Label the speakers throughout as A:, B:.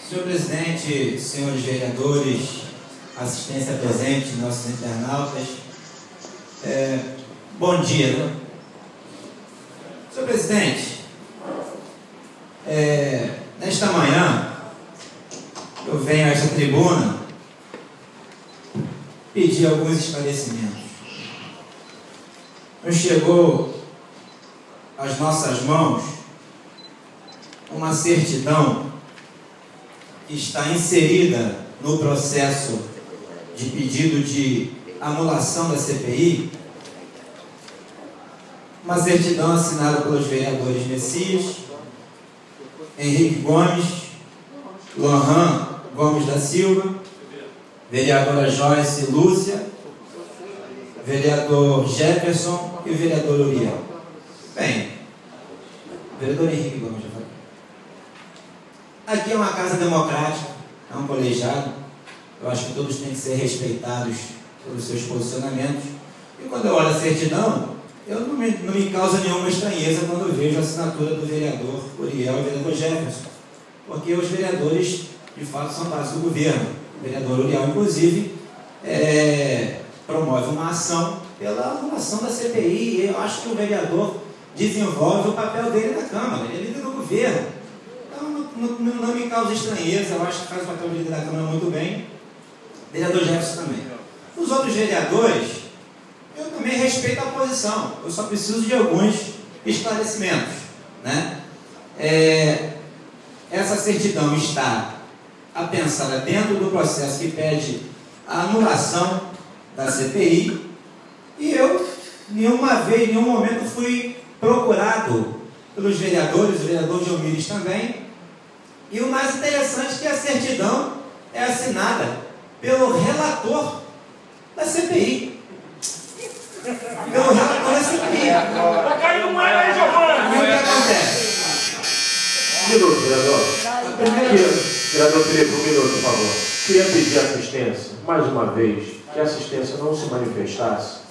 A: Senhor presidente, senhores vereadores, assistência presente, nossos internautas, bom dia. Senhor presidente, nesta manhã eu venho a esta tribuna pedir alguns esclarecimentos. Nos chegou às nossas mãos uma certidão que está inserida no processo de pedido de anulação da CPI, uma certidão assinada pelos vereadores Messias, Henrique Gomes, Lohan Gomes da Silva, vereadora Joyce Lúcia, vereador Jefferson e vereador Uriel. Bem, vereador Henrique Gomes já falou. Aqui é uma casa democrática, é um colegiado. Eu acho que todos têm que ser respeitados pelos seus posicionamentos. E quando eu olho a certidão, não me causa nenhuma estranheza quando eu vejo a assinatura do vereador Uriel e do vereador Jefferson, porque os vereadores, de fato, são base do governo. O vereador Uriel, inclusive, promove uma ação pela anulação da CPI, e eu acho que o vereador desenvolve o papel dele na Câmara, ele é líder do governo. Então, não me causa estranheza, eu acho que faz o papel de líder da Câmara muito bem. Vereador Jefferson também. Os outros vereadores, eu também respeito a posição, eu só preciso de alguns esclarecimentos, né? Essa certidão está apensada dentro do processo que pede a anulação da CPI, e eu, nenhuma vez, em nenhum momento, fui procurado pelos vereadores, o vereador Gilmires também, e o mais interessante é que a certidão é assinada pelo relator da CPI. Pelo relator da CPI.
B: Tá caindo mais aí, Giovanni!
A: E o que acontece?
C: Um minuto, vereador. Vereador Felipe, um minuto, por favor. Queria pedir assistência, mais uma vez, que a assistência não se manifestasse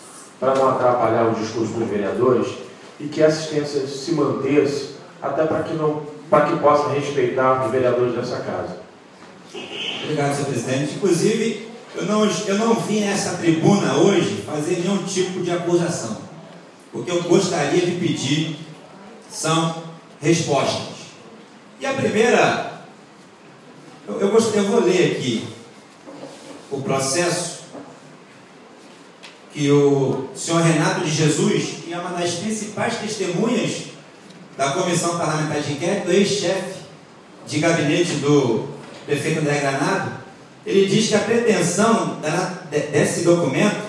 C: para não atrapalhar o discurso dos vereadores e que a assistência se mantesse até para que possa respeitar os vereadores dessa casa.
A: Obrigado, senhor presidente. Inclusive, eu não vim nessa tribuna hoje fazer nenhum tipo de acusação. O que eu gostaria de pedir são respostas. E a primeira, eu vou ler aqui o processo que o senhor Renato de Jesus, que é uma das principais testemunhas da Comissão Parlamentar de Inquérito, ex-chefe de gabinete do prefeito André Granado, ele diz que a pretensão desse documento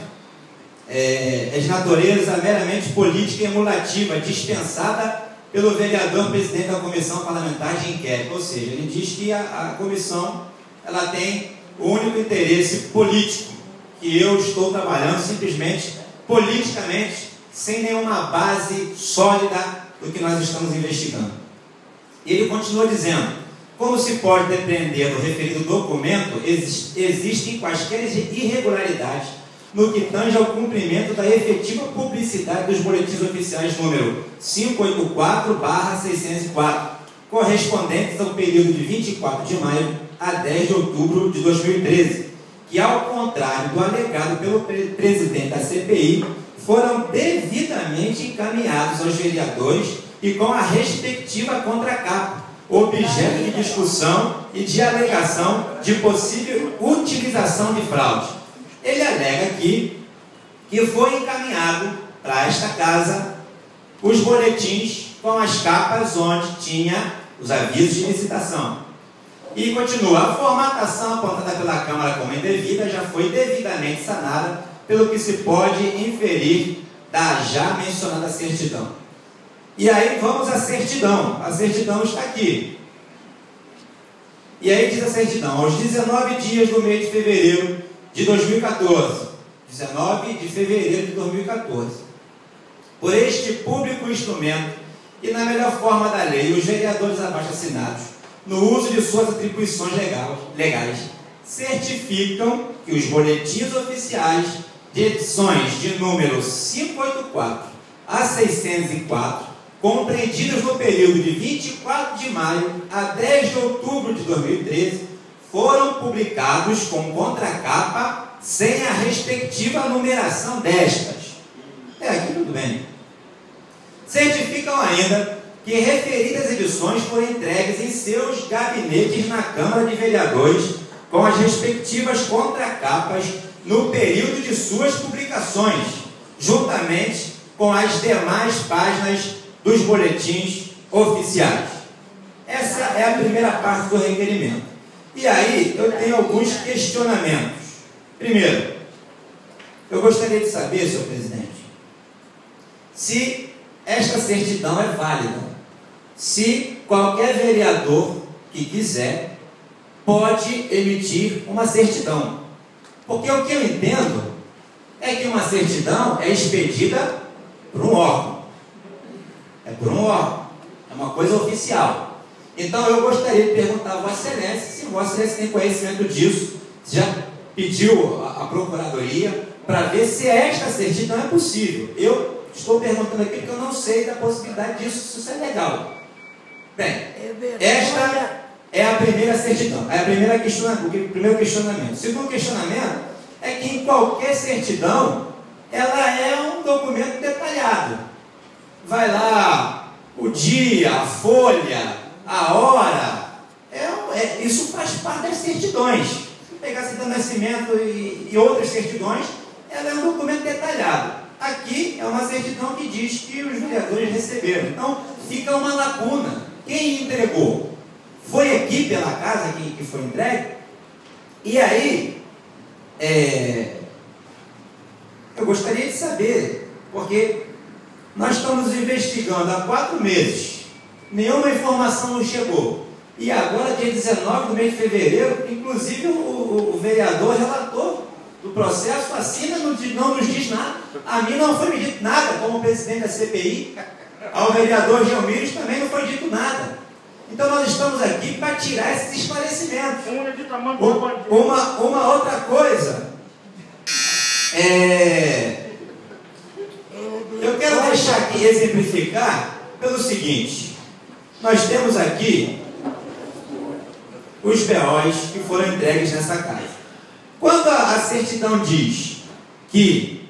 A: é de natureza meramente política e emulativa, dispensada pelo vereador presidente da Comissão Parlamentar de Inquérito. Ou seja, ele diz que a comissão ela tem o único interesse político, que eu estou trabalhando simplesmente politicamente, sem nenhuma base sólida do que nós estamos investigando. E ele continua dizendo: como se pode depender do referido documento, existem quaisquer irregularidades no que tange ao cumprimento da efetiva publicidade dos boletins oficiais número 584/604, correspondentes ao período de 24 de maio a 10 de outubro de 2013, que, ao contrário do alegado pelo presidente da CPI, foram devidamente encaminhados aos vereadores e com a respectiva contracapa, objeto de discussão e de alegação de possível utilização de fraude. Ele alega aqui que foi encaminhado para esta casa os boletins com as capas onde tinha os avisos de licitação. E continua: a formatação apontada pela Câmara como indevida já foi devidamente sanada, pelo que se pode inferir da já mencionada certidão. E aí vamos à certidão. A certidão está aqui. E aí diz a certidão: aos 19 dias do mês de fevereiro de 2014, 19 de fevereiro de 2014, por este público instrumento e na melhor forma da lei, os vereadores abaixo assinados, no uso de suas atribuições legais, certificam que os boletins oficiais de edições de número 584 a 604 compreendidas no período de 24 de maio a 10 de outubro de 2013, foram publicados com contracapa sem a respectiva numeração destas. Aqui tudo bem. Certificam ainda que referidas edições foram entregues em seus gabinetes na Câmara de Vereadores com as respectivas contracapas no período de suas publicações, juntamente com as demais páginas dos boletins oficiais. Essa é a primeira parte do requerimento. E aí eu tenho alguns questionamentos. Primeiro, eu gostaria de saber, senhor presidente, se esta certidão é válida, se qualquer vereador que quiser pode emitir uma certidão. Porque o que eu entendo é que uma certidão é expedida por um órgão. É por um órgão. É uma coisa oficial. Então eu gostaria de perguntar a Vossa Excelência se Vossa Excelência tem conhecimento disso, se já pediu a Procuradoria para ver se esta certidão é possível. Eu estou perguntando aqui porque eu não sei da possibilidade disso, se isso é legal. Bem, esta é a primeira certidão, é o primeiro questionamento. O segundo questionamento é que em qualquer certidão ela é um documento detalhado. Vai lá o dia, a folha, a hora, isso faz parte das certidões. Se pegar a certidão de nascimento e outras certidões, ela é um documento detalhado. Aqui é uma certidão que diz que os vereadores receberam. Então fica uma lacuna. Quem entregou? Foi aqui pela casa que foi entregue? E aí, eu gostaria de saber, porque nós estamos investigando há 4 meses, nenhuma informação nos chegou. E agora, dia 19 do mês de fevereiro, inclusive o vereador relator do processo assina, não nos diz nada. A mim não foi me dito nada, como presidente da CPI, ao vereador Gelmires também não foi dito nada. Então nós estamos aqui para tirar esses esclarecimentos. Uma outra coisa, eu quero deixar aqui exemplificar pelo seguinte: nós temos aqui os BOs que foram entregues nessa casa. Quando a certidão diz que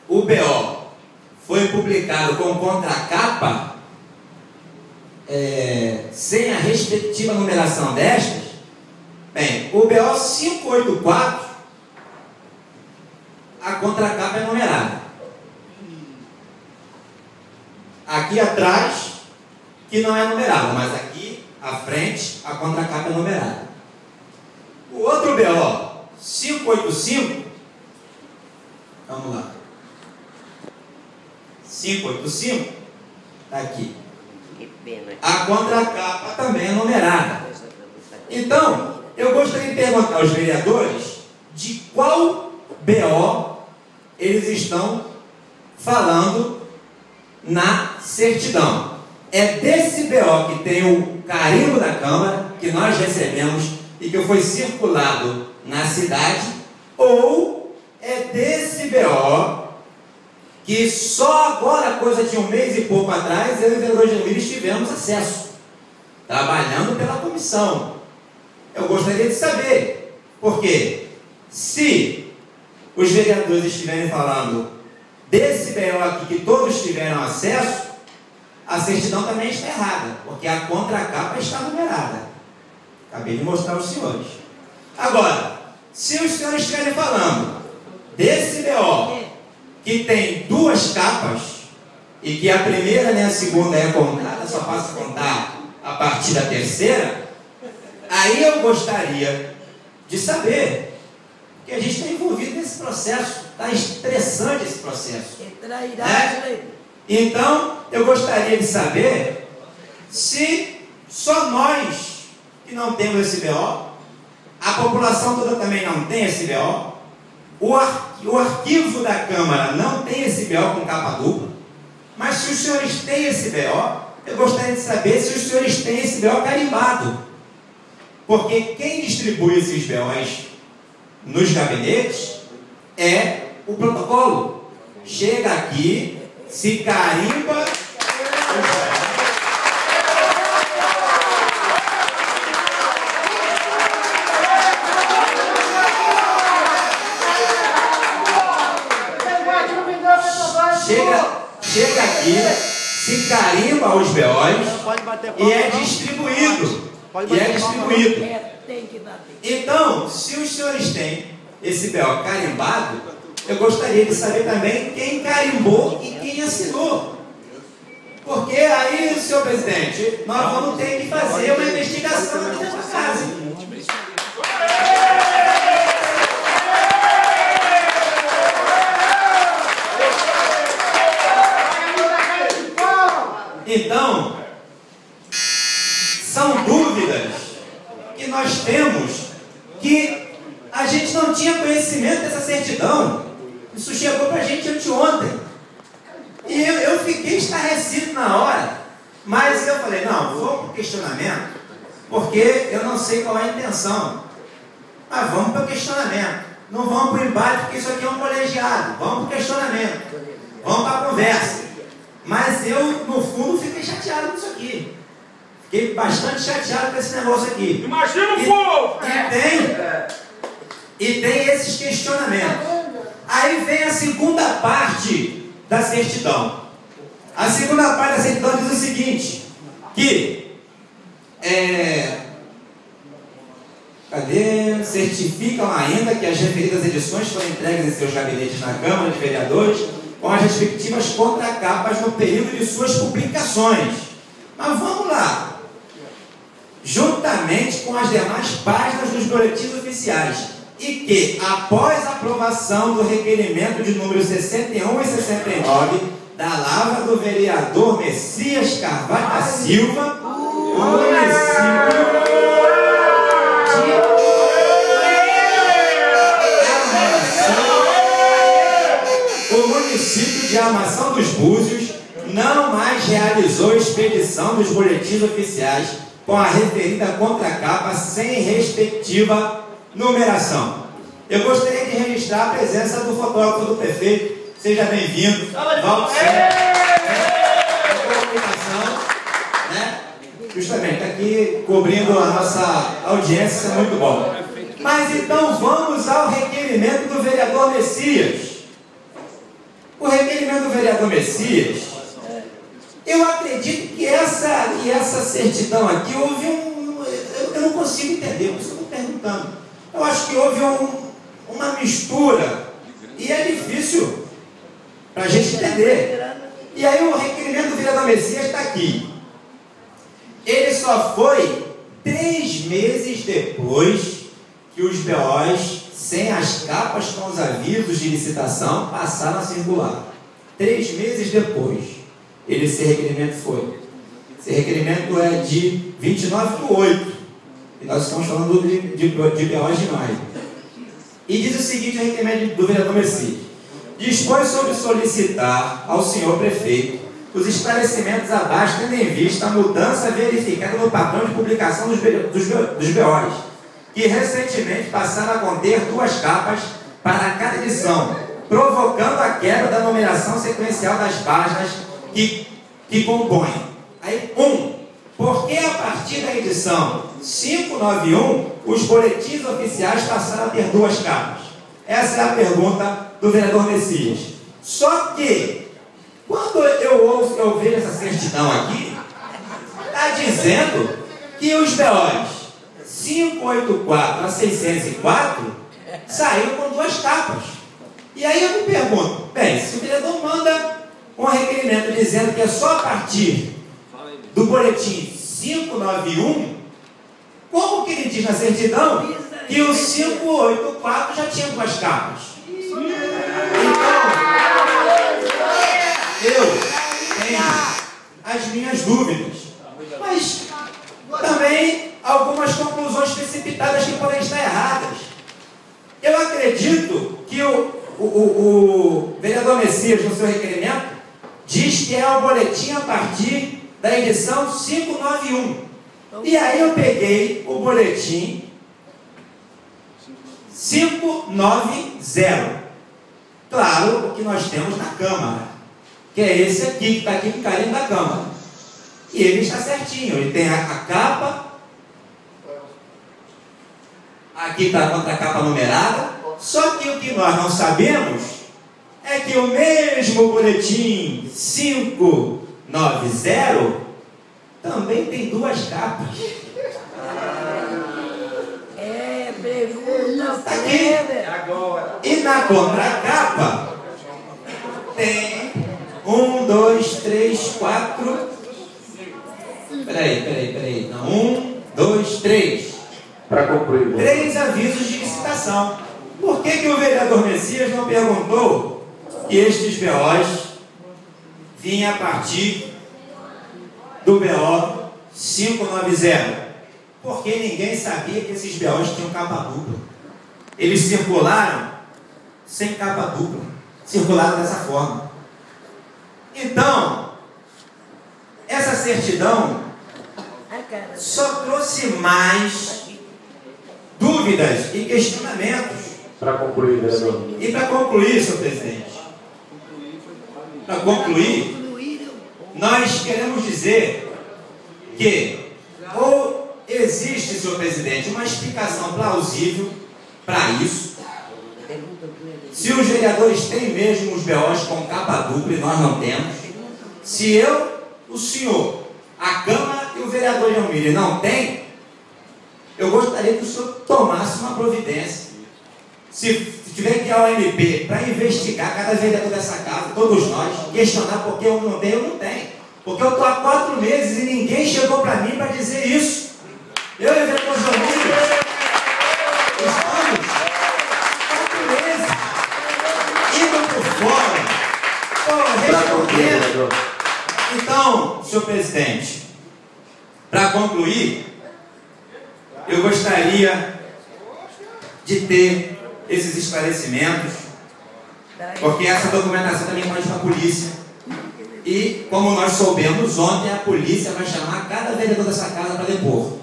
A: o BO foi publicado com contracapa, sem a respectiva numeração destas, bem, o BO 584, a contracapa é numerada. Aqui atrás, que não é numerada, mas aqui à frente, a contracapa é numerada. O outro BO 585, vamos lá, 585, está aqui. A contracapa também é numerada. Então, eu gostaria de perguntar aos vereadores de qual BO eles estão falando na certidão. É desse BO que tem o carimbo da Câmara, que nós recebemos e que foi circulado na cidade, ou é desse BO que só agora, coisa de 1 mês e pouco atrás, eu e o vereador Gelmires tivemos acesso, trabalhando pela comissão. Eu gostaria de saber, porque se os vereadores estiverem falando desse BO aqui que todos tiveram acesso, a certidão também está errada, porque a contracapa está numerada. Acabei de mostrar aos senhores. Agora, se os senhores estiverem falando desse BO que tem 2 capas e que a primeira nem a segunda é contada, só passa a contar a partir da terceira, aí eu gostaria de saber que a gente está envolvido nesse processo, está estressante esse processo, né? Então eu gostaria de saber se só nós que não temos esse BO, a população toda também não tem esse BO, o arquivo da Câmara não tem esse BO com capa dupla, mas se os senhores têm esse BO, eu gostaria de saber se os senhores têm esse BO carimbado, porque quem distribui esses BOs nos gabinetes é o protocolo. Chega aqui, se carimba Chega aqui, se carimba os BOs e é distribuído. Então, se os senhores têm esse BO carimbado, eu gostaria de saber também quem carimbou e quem assinou. Porque aí, senhor presidente, nós vamos ter que fazer uma investigação aqui nessa casa. Então, são dúvidas que nós temos que a gente não tinha conhecimento dessa certidão. Isso chegou para a gente anteontem. E eu fiquei estarrecido na hora. Mas eu falei, não, vou para o questionamento, porque eu não sei qual é a intenção. Mas vamos para o questionamento. Não vamos para o embate, porque isso aqui é um colegiado. Vamos para o questionamento. Vamos para a conversa. Mas eu, no fundo, fiquei chateado com isso aqui. Fiquei bastante chateado com esse negócio aqui.
B: Imagina o povo!
A: E tem esses questionamentos. Aí vem a segunda parte da certidão. A segunda parte da certidão diz o seguinte, que certificam ainda que as referidas edições foram entregues em seus gabinetes na Câmara de Vereadores com as respectivas contracapas no período de suas publicações. Mas vamos lá. Juntamente com as demais páginas dos boletins oficiais. E que, após a aprovação do requerimento de números 61 e 69 da lavra do vereador Messias Carvalho da Silva, o município de Armação dos Búzios não mais realizou expedição dos boletins oficiais com a referida contracapa sem respectiva numeração. Eu gostaria de registrar a presença do fotógrafo do prefeito. Seja bem-vindo. Volte né? Justamente, está aqui cobrindo a nossa audiência, muito bom. Mas então vamos ao requerimento do vereador Messias. O requerimento do vereador Messias, eu acredito que essa certidão aqui houve eu não consigo entender, por isso eu estou perguntando. Eu acho que houve uma mistura e é difícil para a gente entender. E aí o requerimento do vereador Messias está aqui. Ele só foi 3 meses depois que os BOs, sem as capas com os avisos de licitação, passaram a circular. 3 meses depois, esse requerimento foi. Esse requerimento é de 29/8. E nós estamos falando de BOs de maio. E diz o seguinte, o requerimento do vereador Messias. Dispõe sobre solicitar ao senhor prefeito os esclarecimentos abaixo, tendo em vista a mudança verificada no padrão de publicação dos BOs, que recentemente passaram a conter 2 capas para cada edição, provocando a quebra da numeração sequencial das páginas que compõem. Aí, por que a partir da edição 591 os boletins oficiais passaram a ter 2 capas? Essa é a pergunta do vereador Messias. Só que, quando eu vejo essa certidão aqui, está dizendo que os BOs 584 a 604 saíram com 2 capas. E aí eu me pergunto, bem, se o vereador manda um requerimento dizendo que é só a partir do boletim 591, como que ele diz na certidão que o 584 já tinha 2 capas? Então, eu tenho as minhas dúvidas, mas também algumas conclusões precipitadas que podem estar erradas. Eu acredito que o vereador Messias, no seu requerimento, diz que é o boletim a partir da edição 591. E aí eu peguei o boletim 590. Claro, o que nós temos na Câmara, que é esse aqui, que está aqui no carimbo da Câmara. E ele está certinho, ele tem a capa, aqui está a contracapa numerada, só que o que nós não sabemos é que o mesmo boletim 590 também tem duas capas. Aqui. E na contracapa tem 1, 2, 3, 4. Peraí. Não, 1, 2, 3.
C: Para concluir.
A: 3 avisos de licitação. Por que o vereador Messias não perguntou que estes BOs vinham a partir do BO 590? Porque ninguém sabia que esses BOs tinham capa dupla. Eles circularam sem capa dupla. Circularam dessa forma. Então, essa certidão só trouxe mais dúvidas e questionamentos.
C: Para concluir, vereador.
A: E para concluir, senhor presidente, para concluir, nós queremos dizer que ou existe, senhor presidente, uma explicação plausível para isso. Se os vereadores têm mesmo os BOs com capa dupla e nós não temos, se eu, o senhor, a Câmara e o vereador Leomílio não tem, eu gostaria que o senhor tomasse uma providência. Se tiver que ir ao MP para investigar cada vereador dessa casa, todos nós, questionar por que eu não tenho. Porque eu estou há 4 meses e ninguém chegou para mim para dizer isso. Eu e o vereador Leomílio estamos 4 meses indo por fora, respondendo. Então, senhor presidente, para concluir, eu gostaria de ter esses esclarecimentos, porque essa documentação também pode ir para a polícia. E, como nós soubemos ontem, a polícia vai chamar cada vereador dessa casa para depor.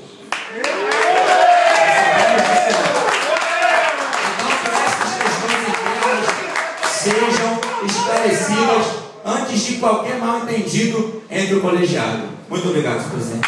A: Então, que essas questões internas sejam esclarecidas antes de qualquer mal-entendido entre o colegiado. Muito obrigado, senhor presidente.